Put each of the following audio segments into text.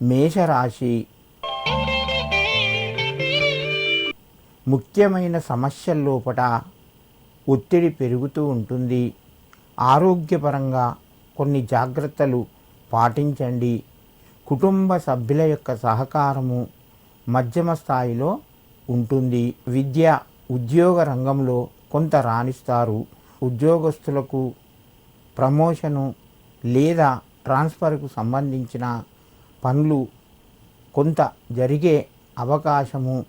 మేషరాశి ముఖ్యమైన సమస్యల లోపట ఒత్తిడి పెరుగుతూ ఉంటుంది. ఆరోగ్యపరంగా కొన్ని జాగ్రత్తలు పాటించండి. కుటుంబ సభ్యుల యొక్క సహకారము మధ్యమ స్థాయిలో ఉంటుంది. విద్య ఉద్యోగ రంగంలో కొంత రాణిస్తారు. ఉద్యోగస్తులకు ప్రమోషను లేదా ట్రాన్స్ఫర్కు సంబంధించిన పనులు కొంత జరిగే అవకాశము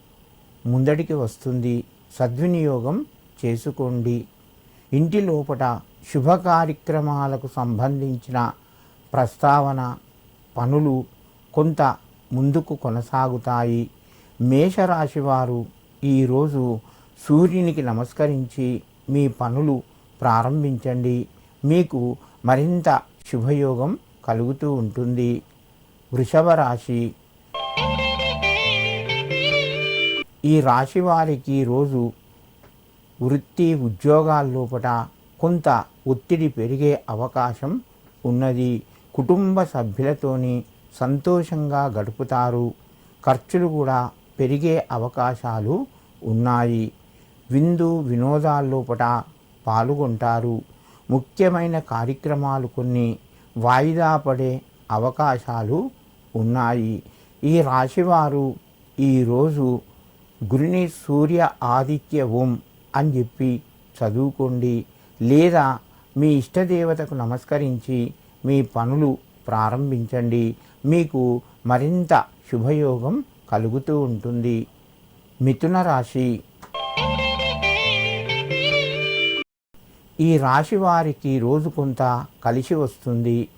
ముందడికి వస్తుంది. సద్వినియోగం చేసుకోండి. ఇంటి లోపట శుభ కార్యక్రమాలకు సంబంధించిన ప్రస్తావన పనులు కొంత ముందుకు కొనసాగుతాయి. మేషరాశి వారు ఈరోజు సూర్యునికి నమస్కరించి మీ పనులు ప్రారంభించండి. మీకు మరింత శుభయోగం కలుగుతూ ఉంటుంది. వృషభ రాశి ఈ రాశి వారికి రోజు వృత్తి ఉద్యోగాల లోపల కొంత ఒత్తిడి పెరిగే అవకాశం ఉన్నది. కుటుంబ సభ్యులతోని సంతోషంగా గడుపుతారు. ఖర్చులు కూడా పెరిగే అవకాశాలు ఉన్నాయి. విందు వినోదాల లోపల పాల్గొంటారు. ముఖ్యమైన కార్యక్రమాలు కొన్ని వాయిదా పడే అవకాశాలు ఉన్నాయి. ఈ రాశివారు ఈరోజు గురుని సూర్య ఆదిత్య ఓం అని చెప్పి చదువుకోండి. లేదా మీ ఇష్టదేవతకు నమస్కరించి మీ పనులు ప్రారంభించండి. మీకు మరింత శుభయోగం కలుగుతూ ఉంటుంది. మిథున రాశి ఈ రాశి వారికి రోజు కొంత కలిసి వస్తుంది.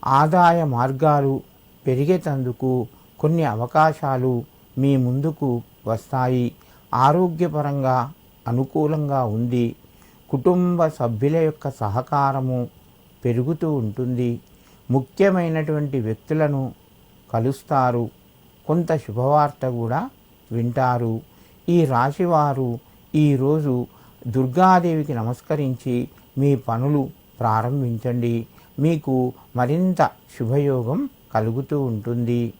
ఆదాయ మార్గాలు పెరిగేటందుకు కొన్ని అవకాశాలు మీ ముందుకు వస్తాయి. ఆరోగ్యపరంగా అనుకూలంగా ఉంది. కుటుంబ సభ్యుల యొక్క సహకారము పెరుగుతూ ఉంటుంది. ముఖ్యమైనటువంటి వ్యక్తులను కలుస్తారు. కొంత శుభవార్త కూడా వింటారు. ఈ రాశివారు ఈరోజు దుర్గాదేవికి నమస్కరించి మీ పనులు ప్రారంభించండి. మీకు మరింత శుభయోగం కలుగుతూ ఉంటుంది.